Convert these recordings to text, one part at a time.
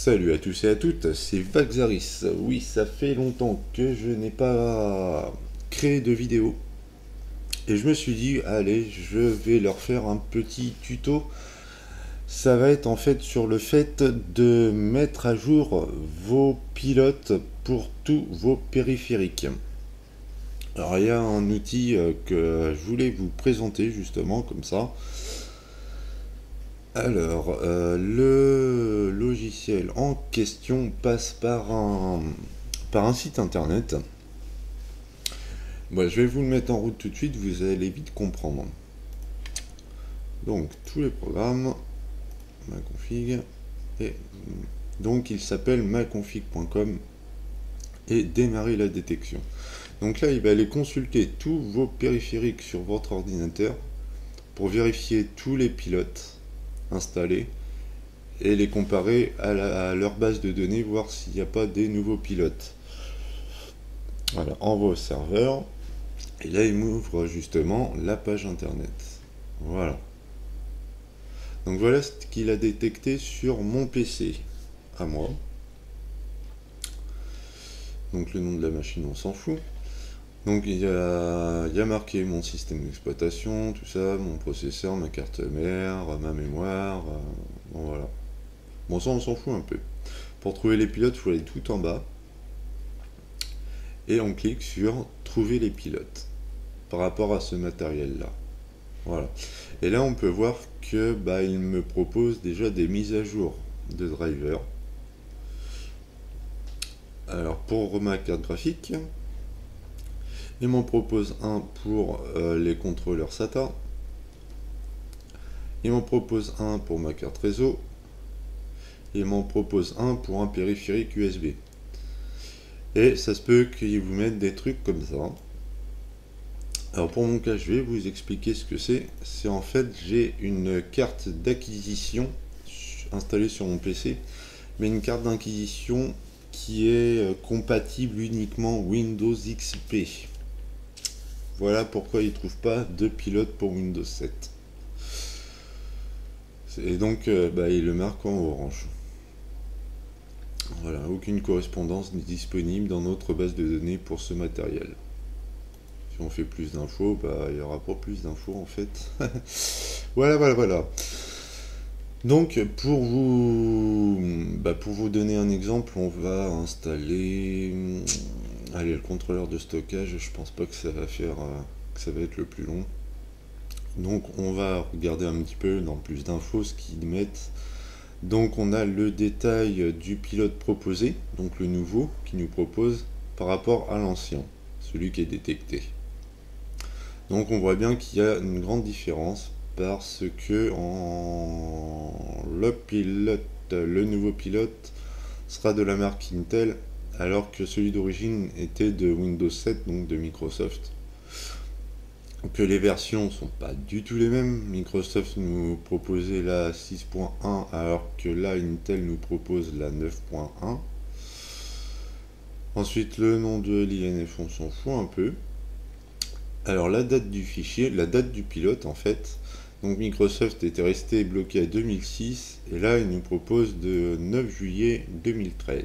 Salut à tous et à toutes, c'est Vaxaris. Oui, ça fait longtemps que je n'ai pas créé de vidéo. Et je me suis dit, allez, je vais leur faire un petit tuto. Ça va être en fait sur le fait de mettre à jour vos pilotes pour tous vos périphériques. Alors il y a un outil que je voulais vous présenter justement comme ça. Alors, le logiciel en question passe par un site internet. Bon, je vais vous le mettre en route tout de suite, vous allez vite comprendre. Donc, tous les programmes, maconfig, et donc il s'appelle maconfig.com et démarrer la détection. Donc là, il va aller consulter tous vos périphériques sur votre ordinateur pour vérifier tous les pilotes installés et les comparer à leur base de données, voir s'il n'y a pas des nouveaux pilotes. Voilà, envoie au serveur, et là il m'ouvre justement la page internet. Voilà. Donc voilà ce qu'il a détecté sur mon PC, à moi. Donc le nom de la machine, on s'en fout. Donc il y a marqué mon système d'exploitation, tout ça, mon processeur, ma carte mère, ma mémoire, bon voilà. Bon ça on s'en fout un peu. Pour trouver les pilotes, il faut aller tout en bas. Et on clique sur trouver les pilotes par rapport à ce matériel là. Voilà. Et là on peut voir que il me propose déjà des mises à jour de drivers. Alors pour ma carte graphique, il m'en propose un pour les contrôleurs SATA. Il m'en propose un pour ma carte réseau. Il m'en propose un pour un périphérique USB. Et ça se peut qu'ils vous mettent des trucs comme ça. Alors pour mon cas, je vais vous expliquer ce que c'est. C'est en fait, j'ai une carte d'acquisition installée sur mon PC, mais une carte d'acquisition qui est compatible uniquement Windows XP. Voilà pourquoi il ne trouve pas de pilote pour Windows 7. Et donc, il le marque en orange. Voilà, aucune correspondance n'est disponible dans notre base de données pour ce matériel. Si on fait plus d'infos, il n'y aura pas plus d'infos en fait. Voilà. Donc, pour vous donner un exemple, on va installer... Allez, le contrôleur de stockage, je pense pas que ça va faire... que ça va être le plus long. Donc, on va regarder un petit peu dans plus d'infos ce qu'ils mettent. Donc on a le détail du pilote proposé, donc le nouveau qui nous propose par rapport à l'ancien, celui qui est détecté. Donc on voit bien qu'il y a une grande différence parce que le nouveau pilote sera de la marque Intel alors que celui d'origine était de Windows 7, donc de Microsoft. Que les versions sont pas du tout les mêmes. Microsoft nous proposait la 6.1 alors que là Intel nous propose la 9.1. Ensuite le nom de l'INF, on s'en fout un peu. Alors la date du fichier, la date du pilote en fait. Donc Microsoft était resté bloqué à 2006 et là il nous propose de 9 juillet 2013.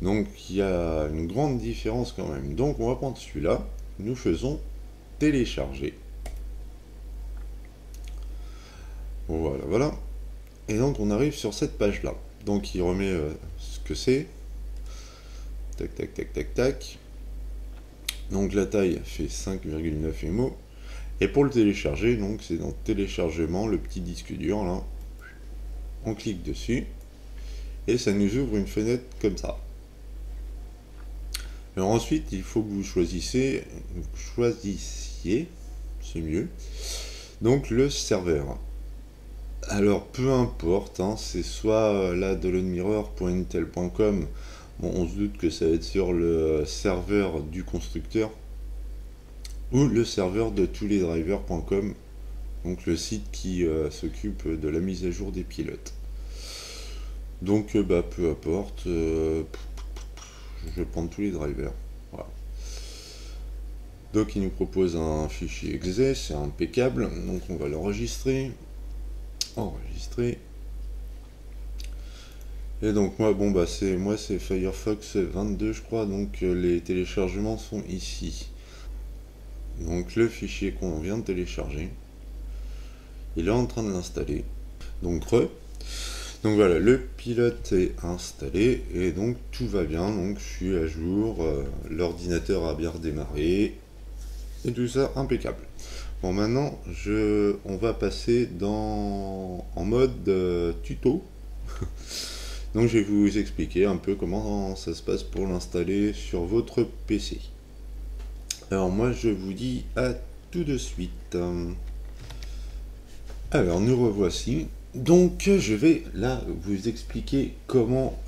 Donc il y a une grande différence quand même. Donc on va prendre celui-là. Nous faisons télécharger. Voilà. Et donc on arrive sur cette page là. Donc il remet ce que c'est. Tac. Donc la taille fait 5,9 MO. Et pour le télécharger, donc c'est dans téléchargement, le petit disque dur là. On clique dessus. Et ça nous ouvre une fenêtre comme ça. Alors ensuite, il faut que vous choisissiez, c'est mieux, donc le serveur. Alors peu importe, c'est soit là downloadmirror.intel.com, bon on se doute que ça va être sur le serveur du constructeur, ou le serveur de tous les drivers.com, donc le site qui s'occupe de la mise à jour des pilotes. Donc peu importe. Je vais prendre tous les drivers. Voilà. Donc il nous propose un fichier exe, c'est impeccable. Donc on va l'enregistrer. Et donc moi, bon bah c'est Firefox 22 je crois, donc les téléchargements sont ici. Donc le fichier qu'on vient de télécharger, il est en train de l'installer. Donc voilà, le pilote est installé et donc tout va bien, donc je suis à jour, l'ordinateur a bien redémarré et tout ça impeccable. Bon maintenant on va passer en mode tuto. Donc je vais vous expliquer un peu comment ça se passe pour l'installer sur votre PC. Alors moi je vous dis à tout de suite. Alors nous revoici. Donc je vais là vous expliquer comment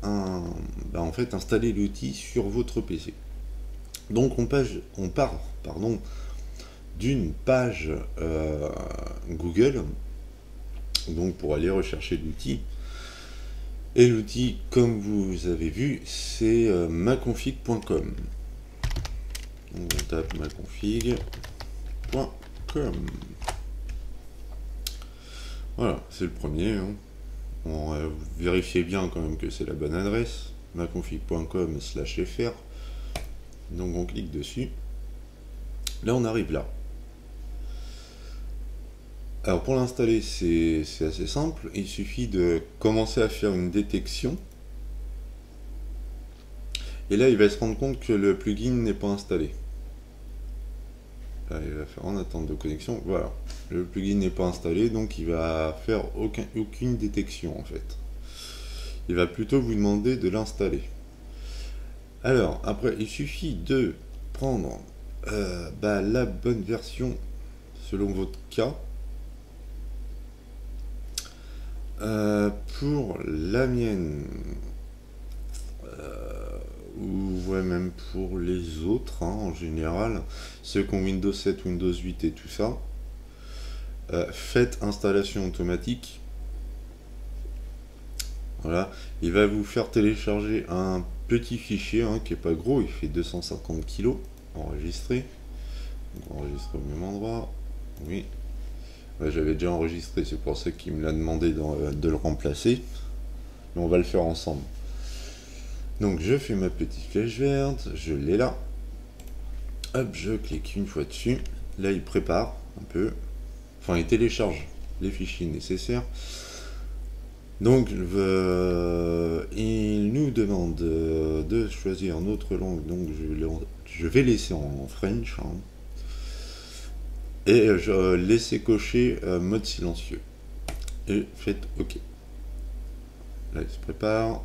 en fait installer l'outil sur votre PC. Donc on part pardon, d'une page Google, donc pour aller rechercher l'outil. Et l'outil, comme vous avez vu, c'est maconfig.com. On tape maconfig.com. Voilà, c'est le premier. Hein. Vérifiez bien quand même que c'est la bonne adresse. maconfig.com/fr. Donc on clique dessus. Là on arrive là. Alors pour l'installer c'est assez simple. Il suffit de commencer à faire une détection. Et là il va se rendre compte que le plugin n'est pas installé. Là, il va faire en attente de connexion. Voilà. Le plugin n'est pas installé, donc il va faire aucune détection en fait. Il va plutôt vous demander de l'installer. Alors, après, il suffit de prendre la bonne version selon votre cas. Pour la mienne, ou ouais, même pour les autres, hein, en général, ceux qui ont Windows 7, Windows 8 et tout ça, faites installation automatique. Voilà, il va vous faire télécharger un petit fichier hein, qui est pas gros, il fait 250 kg enregistré. Donc enregistré au même endroit. Oui. Ouais, j'avais déjà enregistré, c'est pour ça qu'il me l'a demandé de le remplacer. Mais on va le faire ensemble. Donc je fais ma petite flèche verte, je l'ai là. Hop, je clique une fois dessus. Là il prépare un peu. Enfin il télécharge les fichiers nécessaires. Donc il nous demande de choisir notre langue. Donc je vais laisser en French. Hein. Et je laisser cocher mode silencieux. Et faites OK. Là il se prépare.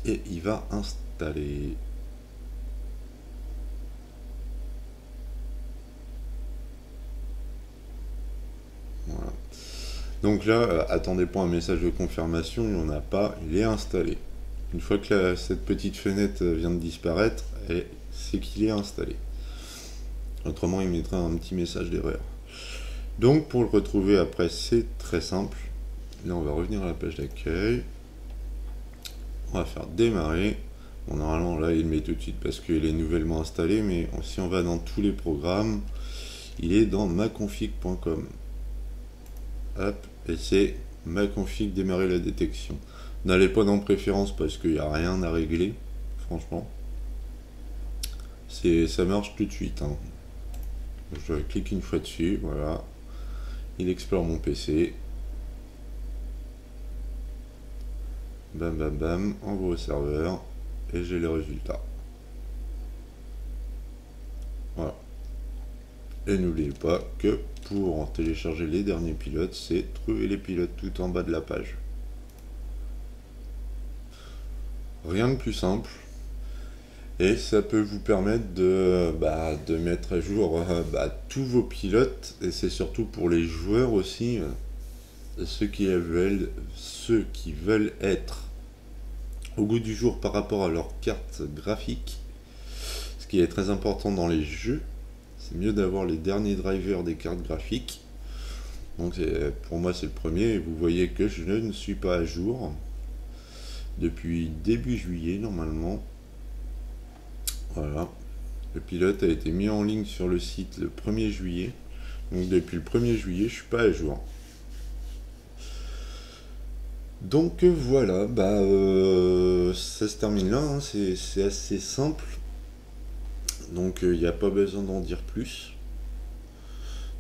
Et il va installer. Voilà. Donc là, attendez pas un message de confirmation, il n'y en a pas, il est installé. Une fois que cette petite fenêtre vient de disparaître, c'est qu'il est installé. Autrement, il mettra un petit message d'erreur. Donc pour le retrouver après, c'est très simple. Là, on va revenir à la page d'accueil. On va faire démarrer. Bon, normalement, là, il met tout de suite parce qu'il est nouvellement installé, mais si on va dans tous les programmes, il est dans maconfig.com. Hop, et c'est maconfig démarrer la détection. N'allez pas dans préférence parce qu'il n'y a rien à régler, franchement. Ça marche tout de suite. Hein. Je clique une fois dessus, voilà. Il explore mon PC. Bam bam bam, envoie au serveur. Et j'ai les résultats. Voilà. Et n'oubliez pas que pour télécharger les derniers pilotes, c'est trouver les pilotes tout en bas de la page. Rien de plus simple. Et ça peut vous permettre de mettre à jour tous vos pilotes. Et c'est surtout pour les joueurs aussi, ceux qui veulent être au goût du jour par rapport à leur carte graphique. Ce qui est très important dans les jeux. C'est mieux d'avoir les derniers drivers des cartes graphiques. Donc pour moi c'est le premier. Et vous voyez que je ne suis pas à jour. Depuis début juillet normalement. Voilà. Le pilote a été mis en ligne sur le site le 1er juillet. Donc depuis le 1er juillet je suis pas à jour. Donc voilà, ça se termine là, hein, c'est assez simple. Donc il n'y a pas besoin d'en dire plus.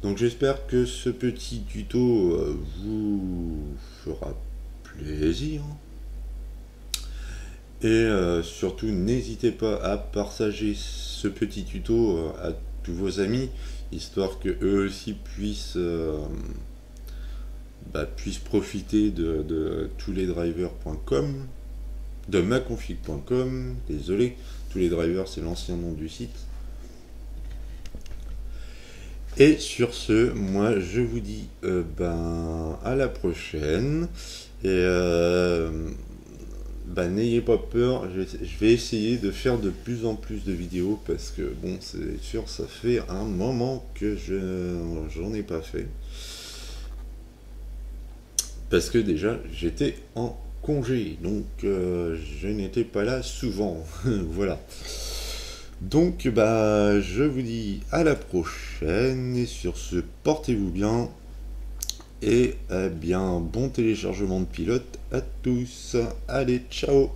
Donc j'espère que ce petit tuto vous fera plaisir. Et surtout, n'hésitez pas à partager ce petit tuto à tous vos amis, histoire que eux aussi puissent profiter de touslesdrivers.com, de maconfig.com, désolé, tous les drivers c'est l'ancien nom du site. Et sur ce, moi je vous dis à la prochaine. Et n'ayez pas peur, je vais essayer de faire de plus en plus de vidéos parce que bon, c'est sûr, ça fait un moment que j'en ai pas fait. Parce que déjà, j'étais en congé, donc je n'étais pas là souvent. Voilà. Donc, je vous dis à la prochaine, et sur ce, portez-vous bien, et bien, bon téléchargement de Pilote à tous. Allez, ciao!